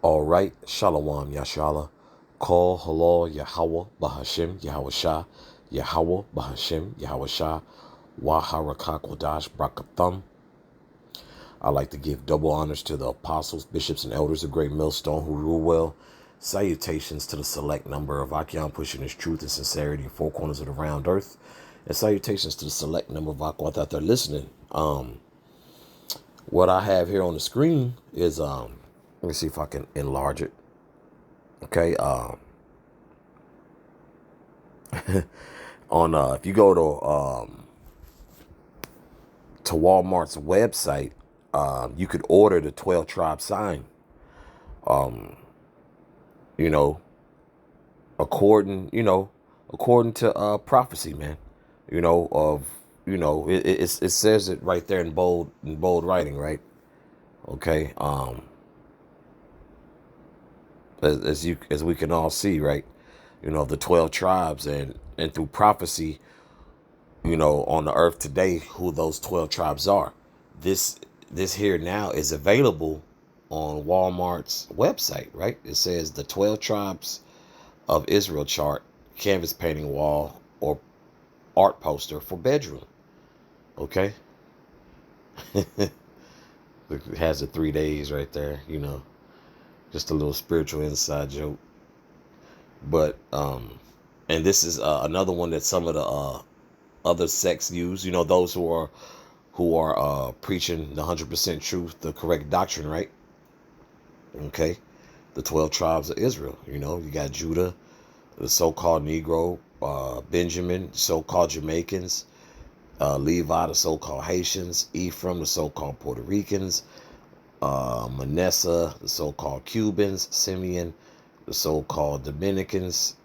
All right, Shalom Yashala. Call Halal Yahweh Bahashim Yahweh Shah Yahweh Bahashim Yahweh Shah Waharakak Wadash Brakathum. I'd like to give double honors to the apostles, bishops, and elders of Great Millstone who rule well. Salutations to the select number of Akion pushing his truth and sincerity in four corners of the round earth. And salutations to the select number of Aquath out there listening. What I have here on the screen is let me see if I can enlarge it. Okay, on if you go to Walmart's website, you could order the 12 tribe sign. You know, according to prophecy, man. You know of it says it right there in bold writing, right? Okay, as we can all see, right? The 12 tribes and through prophecy, on the earth today, who those 12 tribes are. This this here now is available on Walmart's website, right? It says the 12 tribes of Israel chart, canvas painting wall, or art poster for bedroom. Okay. It has the 3 days right there, just a little spiritual inside joke. But and this is another one that some of the other sects use, those who are preaching the 100% truth, the correct doctrine, right? Okay. The 12 tribes of Israel, you got Judah, the so-called Negro, Benjamin, so-called Jamaicans, Levi, the so-called Haitians, Ephraim, the so-called Puerto Ricans, Manasseh, the so-called Cubans, Simeon, the so-called Dominicans,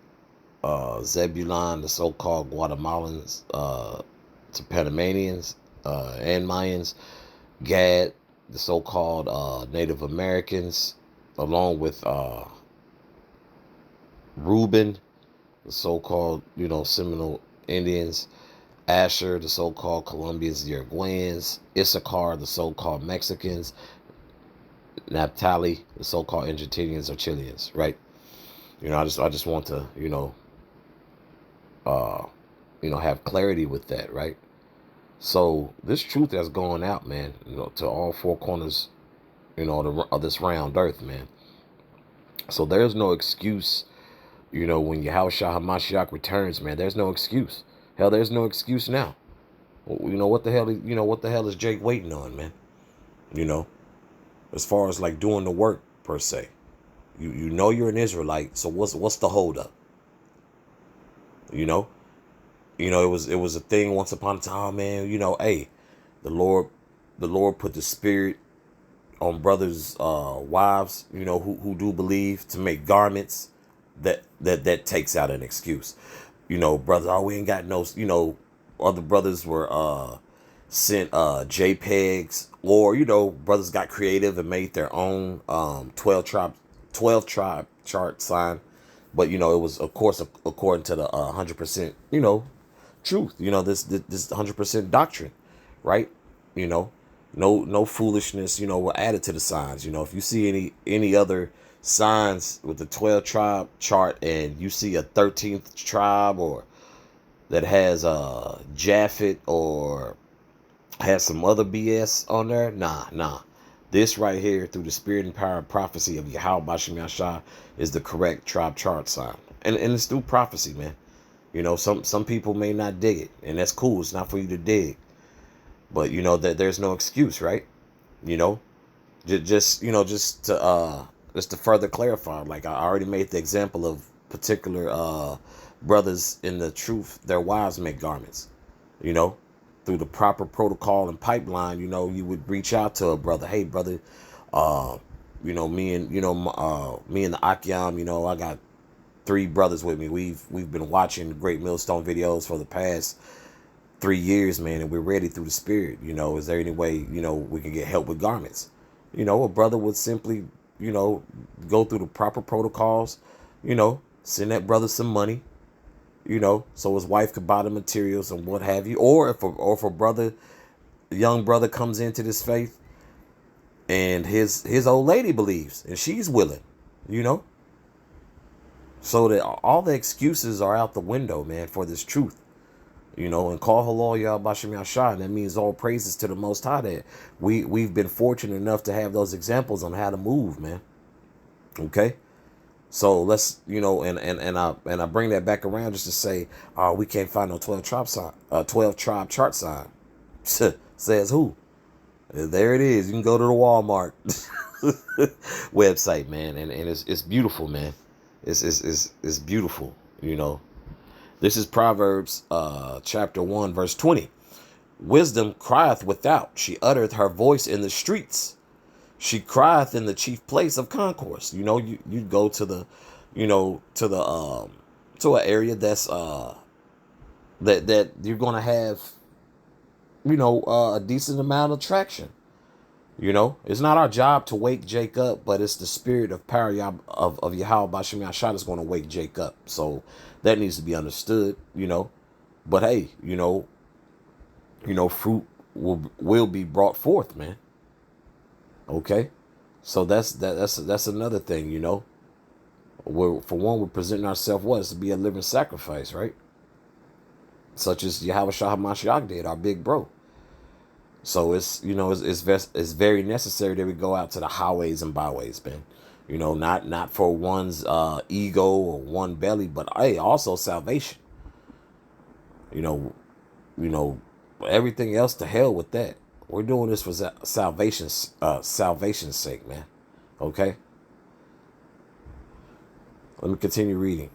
Zebulon, the so-called Guatemalans, to Panamanians, and Mayans, Gad, the so-called Native Americans, along with Reuben, the so-called, Seminole Indians, Asher, the so-called Colombians, Uruguayans, Issachar, the so-called Mexicans, Naphtali, the so-called Argentinians or Chileans, right? I just want to, have clarity with that, right? So this truth that's going out, man, to all four corners, of this round earth, man. So there's no excuse, when Yahushua HaMashiach returns, man. There's no excuse. Hell, there's no excuse now. What the hell? What the hell is Jake waiting on, man? You know, as far as like doing the work per se. You're an Israelite, so what's the holdup? You know, it was a thing once upon a time, man. Hey, the Lord, put the spirit on brothers' wives, who do believe to make garments. That takes out an excuse. Brothers, oh, we ain't got no. Other brothers were sent JPEGs, or brothers got creative and made their own 12 tribe chart sign. But it was, of course, according to the 100% truth. This 100% doctrine, right? You know, no foolishness. Were added to the signs. If you see any other signs with the 12 tribe chart, and you see a 13th tribe, or that has Japhet, or has some other BS on there, nah. This right here, through the spirit and power of prophecy of Yahweh Bashim Yashah, is the correct tribe chart sign. And it's through prophecy, man. Some people may not dig it, and that's cool. It's not for you to dig. But that there's no excuse, right? You know, just to further clarify, like I already made the example of particular brothers in the truth, their wives make garments. You know, through the proper protocol and pipeline, you would reach out to a brother. Hey, brother, me and the Akyam, I got 3 brothers with me. We've been watching Great Millstone videos for the past 3 years, man, and we're ready through the spirit. Is there any way, we can get help with garments? A brother would simply, go through the proper protocols, send that brother some money, so his wife could buy the materials and what have you. Or if a young brother comes into this faith, and his old lady believes, and she's willing, you know. So that all the excuses are out the window, man, for this truth, you know. And call halal Yah Bashim Yashah, and that means all praises to the Most High. That we've been fortunate enough to have those examples on how to move, man. Okay. So let's, you know, and I bring that back around just to say, we can't find no 12 tribe sign, 12 tribe chart sign. Says who? There it is. You can go to the Walmart website, man, and it's beautiful, man. It's beautiful, you know. This is Proverbs chapter 1, verse 20. Wisdom crieth without, she uttereth her voice in the streets. She crieth in the chief place of concourse. You know, you go to the, you know, to an area that's that you're gonna have, you know, a decent amount of traction. You know, it's not our job to wake Jake up, but it's the spirit of power of Yahweh Bashim Yashah that's going to wake Jake up. So that needs to be understood, you know. But hey, you know, fruit will be brought forth, man. Okay, so that's another thing, you know. For one, we're presenting ourselves what is to be a living sacrifice, right? Such as Yahweh Shah HaMashiach did, our big bro. So it's, you know, it's very necessary that we go out to the highways and byways, man. You know, not for one's ego or one belly, but hey, also salvation. You know, everything else to hell with that. We're doing this for salvation's sake, man. Okay. Let me continue reading.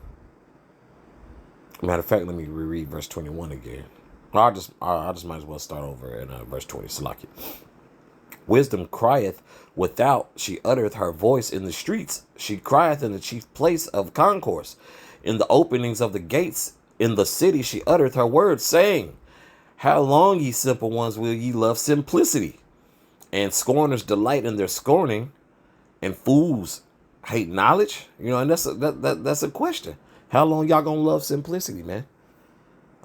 Matter of fact, let me reread verse 21 again. I just might as well start over in verse 20. Salaki. Wisdom crieth without, she uttereth her voice in the streets. She crieth in the chief place of concourse. In the openings of the gates in the city she uttereth her words, saying, how long, ye simple ones, will ye love simplicity? And scorners delight in their scorning, and fools hate knowledge. You know, and that's a question. How long y'all gonna love simplicity, man?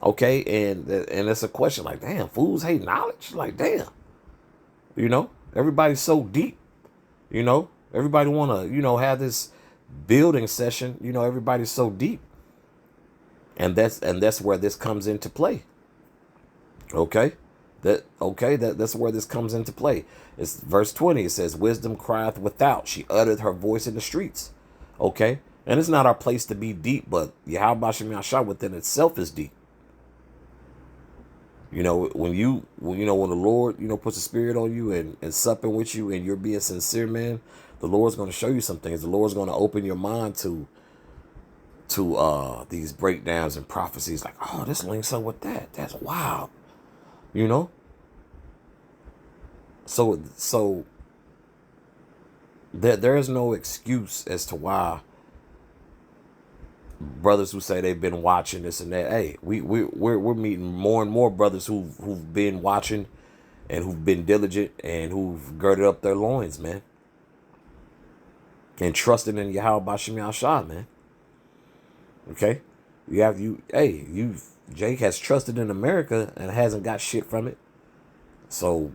Okay, and it's a question like, damn, fools hate knowledge? Like, damn. You know, everybody's so deep. You know, everybody want to, you know, have this building session. You know, everybody's so deep. And that's where this comes into play. Okay? That's where this comes into play. It's verse 20. It says, wisdom crieth without, she uttereth her voice in the streets. Okay? And it's not our place to be deep, but Yahweh Bashim Yashah within itself is deep. You know, when the Lord, you know, puts a spirit on you and supping with you and you're being sincere, man, the Lord's going to show you some things. The Lord's going to open your mind to these breakdowns and prophecies like, oh, this links up with that. That's wild. You know? So there is no excuse as to why brothers who say they've been watching this and that. Hey, we're meeting more and more brothers who've been watching and who've been diligent and who've girded up their loins, man, and trusting in Yahweh Bashim Yashah, man. Okay, Jake has trusted in America and hasn't got shit from it. So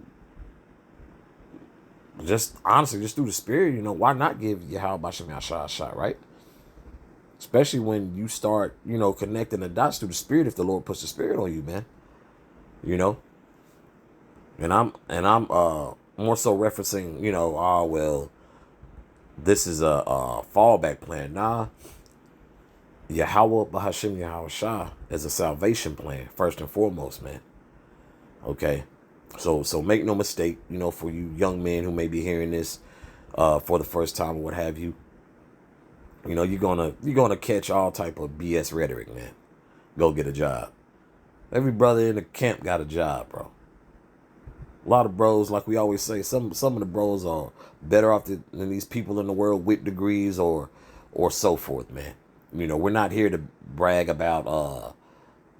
just honestly, just through the spirit, you know, why not give Yahweh Bashim Yashah a shot, right? Especially when you start, you know, connecting the dots through the spirit, if the Lord puts the spirit on you, man. You know? And I'm more so referencing, you know, well, this is a fallback plan. Nah. Yahweh Bahashim Yahweh Shah is a salvation plan, first and foremost, man. Okay. So make no mistake, you know, for you young men who may be hearing this for the first time or what have you. You know, you're gonna catch all type of BS rhetoric, man. Go get a job. Every brother in the camp got a job, bro. A lot of bros, like we always say, some of the bros are better off than these people in the world with degrees or so forth, man. You know, we're not here to brag about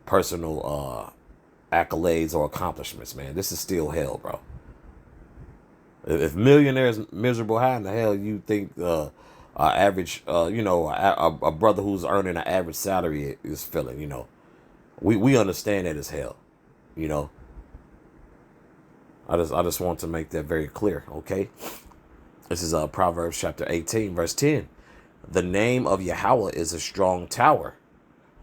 personal accolades or accomplishments, man. This is still hell, bro. If millionaires miserable, how in the hell you think average, you know, a brother who's earning an average salary is feeling? You know, we understand that as hell. You know, I just want to make that very clear. Okay. This is Proverbs chapter 18, verse 10. The name of Yahweh is a strong tower.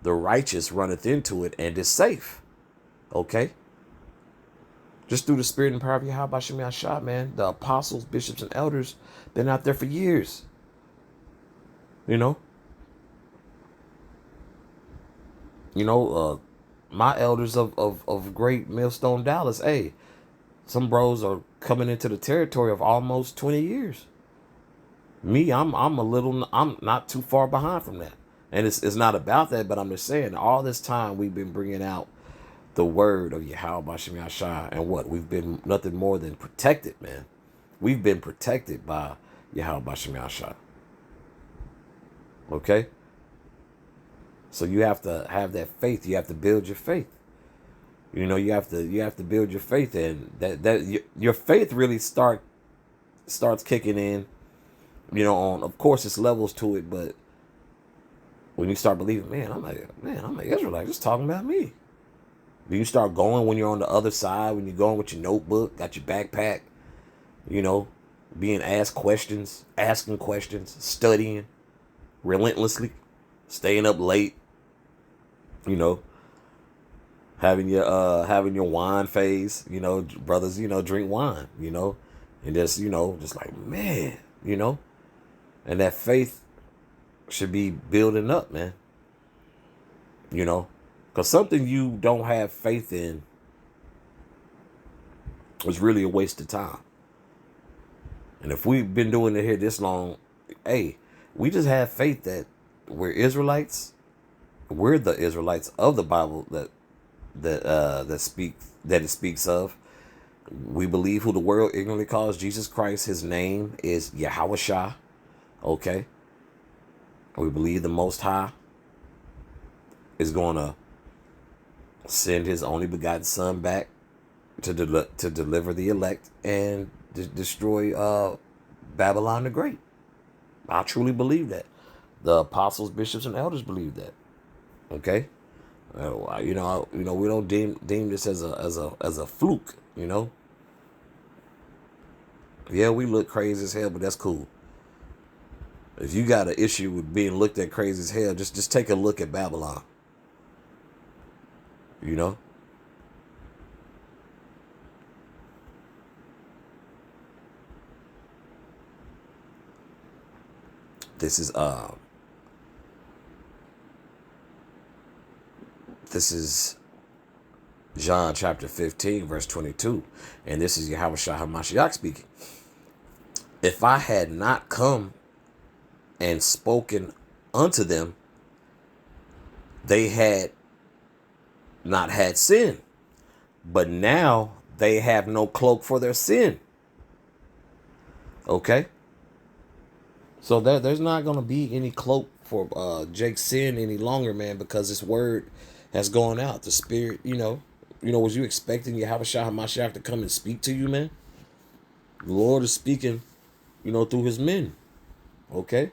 The righteous runneth into it and is safe. Okay. Just through the spirit and power of Yahweh Shem Yahshua, man. The apostles, bishops, and elders been out there for years. You know. My elders of Great Millstone Dallas, hey, some bros are coming into the territory of almost 20 years. Me, I'm not too far behind from that. And it's not about that, but I'm just saying all this time we've been bringing out the word of Yahweh Bashem Yahshai, and what? We've been nothing more than protected, man. We've been protected by Yahweh Bashem Yahshai. Okay? So you have to have that faith. You have to build your faith. You have to build your faith, and that your faith really starts kicking in. On, of course it's levels to it, but when you start believing, I'm an Israelite, just talking about me. When you start going, when you're on the other side, when you're going with your notebook, got your backpack, being asked questions, asking questions, studying relentlessly, staying up late, having your wine phase, brothers, drink wine, and just like, man, and that faith should be building up, man, because something you don't have faith in is really a waste of time. And if we've been doing it here this long, hey, we just have faith that we're Israelites. We're the Israelites of the Bible that it speaks of. We believe who the world ignorantly calls Jesus Christ. His name is Yahweh. Okay. We believe the Most High is going to send his only begotten Son back to deliver the elect and destroy Babylon the Great. I truly believe that. The apostles, bishops, and elders believe that. Okay. We don't deem this as a fluke. Yeah, we look crazy as hell, but that's cool. If you got an issue with being looked at crazy as hell, just take a look at Babylon. This is John chapter 15, verse 22. And this is Yahweh Shah HaMashiach speaking. If I had not come and spoken unto them, they had not had sin. But now they have no cloak for their sin. Okay? So there's not going to be any cloak for Jake's sin any longer, man, because this word has gone out. The spirit, was you expecting Yahweh Shah HaMashiach to come and speak to you, man? The Lord is speaking, through his men. Okay?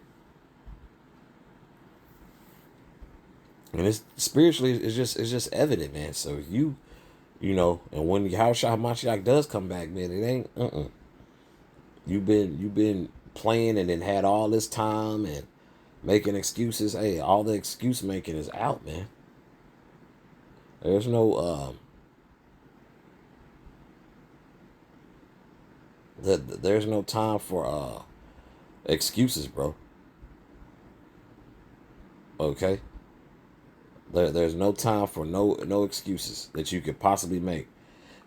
And it's spiritually, it's just evident, man. So and when Yahweh Shah HaMashiach does come back, man, it ain't, You've been playing and then had all this time and making excuses. Hey, all the excuse making is out, man. There's no there's no time for excuses, bro. Okay? There's no time for no excuses that you could possibly make.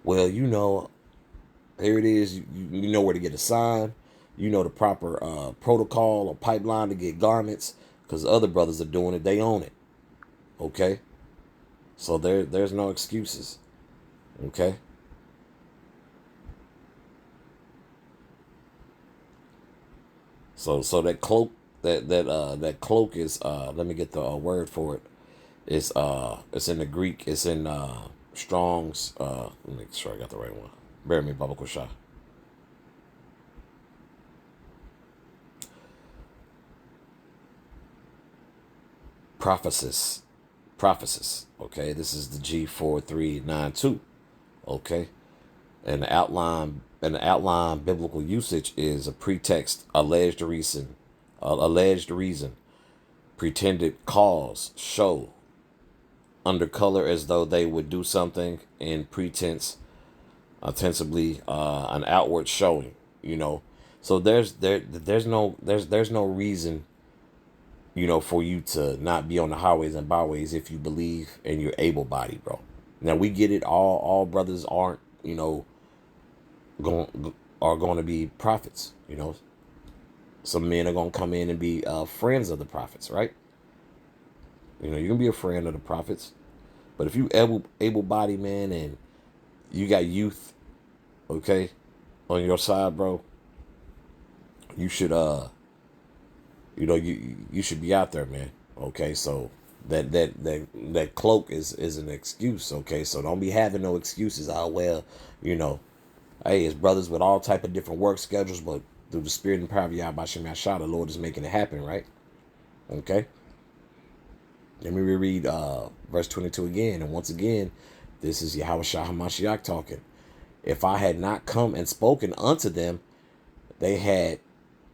Well, here it is. You know where to get a sign. You know the proper protocol or pipeline to get garments, because other brothers are doing it. They own it. Okay? So there's no excuses. Okay? So that cloak that cloak is let me get the word for it. It's in the Greek. It's in Strong's. Let me make sure I got the right one. Bear me, Baba Kusha. Prophecies. Okay, this is the G4392. Okay, And the outline biblical usage is a pretext, alleged reason, pretended cause, show, under color as though they would do something, in pretense, ostensibly, an outward showing. You know, so there's no reason, for you to not be on the highways and byways if you believe and you're able-bodied, bro. Now we get it. All brothers aren't, going are going to be prophets. Some men are going to come in and be friends of the prophets, right? You can be a friend of the prophets, but if you able-bodied, man, and you got youth, okay, on your side, bro, you should you should be out there, man. Okay, so that cloak is an excuse. Okay, so don't be having no excuses. Oh well, you know, hey, it's brothers with all type of different work schedules, but through the spirit and power of Yahweh Shem Yahshua, the Lord is making it happen, right? Okay. Let me reread verse 22 again, and once again, this is Yahweh Shah Hamashiach talking. If I had not come and spoken unto them, they had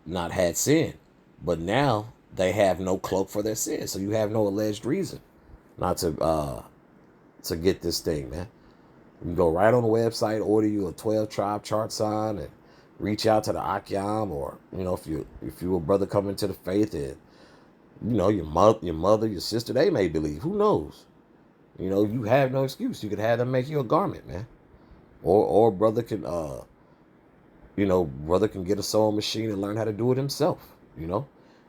not had sin, but now they have no cloak for their sin. So you have no alleged reason not to get this thing, man. You can go right on the website, order you a 12 tribe chart sign, and reach out to the Akyam, or if you a brother coming to the faith, and your mother, your sister, they may believe. Who knows? You have no excuse. You could have them make you a garment, man. Or brother can get a sewing machine and learn how to do it himself.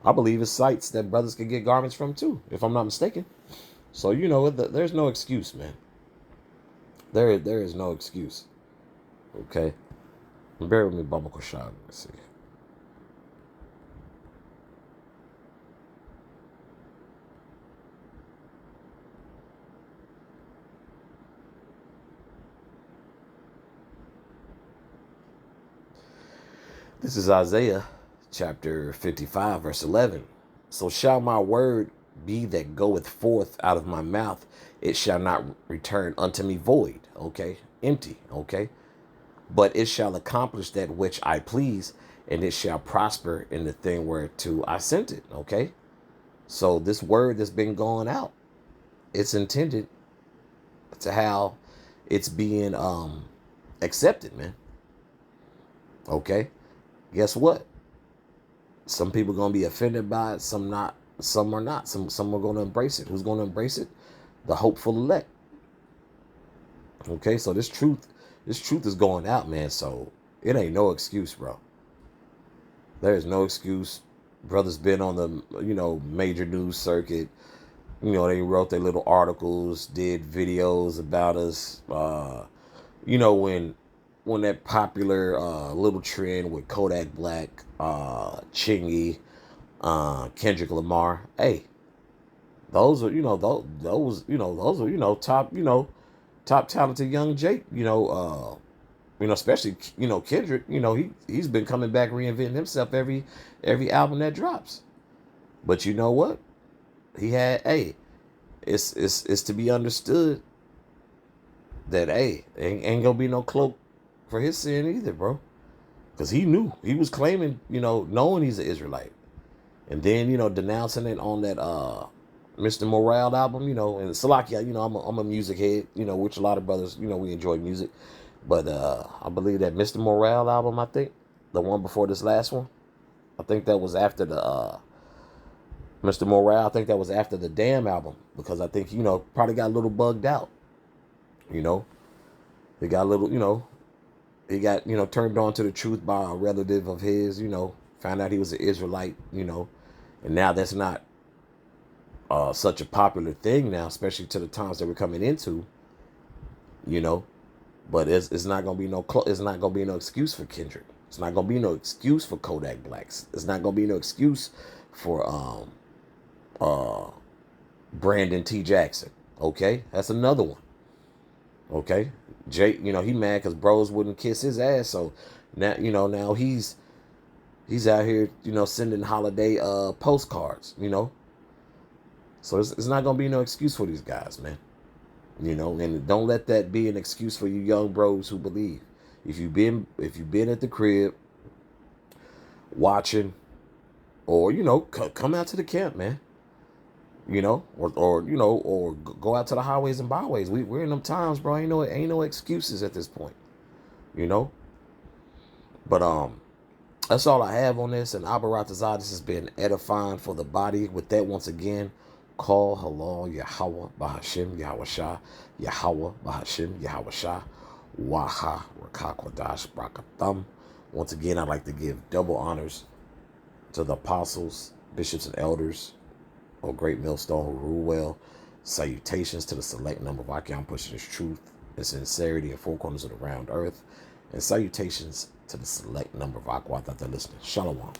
I believe it's sites that brothers can get garments from too, if I'm not mistaken. So there's no excuse, man. There is no excuse. Okay, bear with me, Baba Koshad. Let's see. This is Isaiah chapter 55, verse 11. So shall my word be that goeth forth out of my mouth, it shall not return unto me void, okay, empty, okay, but it shall accomplish that which I please, and it shall prosper in the thing whereto I sent it, okay. So this word that's been going out, it's intended to how it's being accepted, man. Okay, guess what? Some people are gonna be offended by it, some not, some are not. Some are gonna embrace it. Who's gonna embrace it? The hopeful elect. Okay, so this truth is going out, man. So it ain't no excuse, bro. There is no excuse. Brothers been on the major news circuit. They wrote their little articles, did videos about us. When that popular little trend with Kodak Black, Chingy, Kendrick Lamar. Hey, those are those are top talented young Jake. Especially Kendrick. He's been coming back, reinventing himself every album that drops. But you know what? He had it's to be understood that ain't gonna be no cloak for his sin either, bro. Because he was claiming, knowing he's an Israelite, and then denouncing it on that Mr. Morale album, and Salakia, I'm a music head, which a lot of brothers, we enjoy music, but I believe that Mr. Morale album, I think the one before this last one, I think that was after the Mr. Morale. I think that was after the Damn album, because I think probably got a little bugged out, you know, he got a little, he got turned on to the truth by a relative of his, found out he was an Israelite, and now that's not such a popular thing now, especially to the times that we're coming into, you know. But it's not gonna be it's not gonna be no excuse for Kendrick. It's not gonna be no excuse for Kodak Blacks. It's not gonna be no excuse for Brandon T. Jackson. Okay, that's another one. Okay, Jake, he mad because bros wouldn't kiss his ass. So now he's out here, sending holiday postcards. So it's not gonna be no excuse for these guys, man. And don't let that be an excuse for you young bros who believe. If you've been at the crib watching, or come out to the camp, man. Or go out to the highways and byways. We're in them times, bro. Ain't no excuses at this point, you know. But that's all I have on this. And Abaratazah, this has been edifying for the body. With that, once again, call halal Yahweh Bahashim Yahweh Shah Yahweh Bahashim Yahweh Shah Waha Rakakwadash Brakathum. Once again, I'd like to give double honors to the apostles, bishops, and elders, O great millstone who rule well. Salutations to the select number of Akim pushing his truth and sincerity in four corners of the round earth. And salutations to the select number of Aquat that they're listening. Shalom.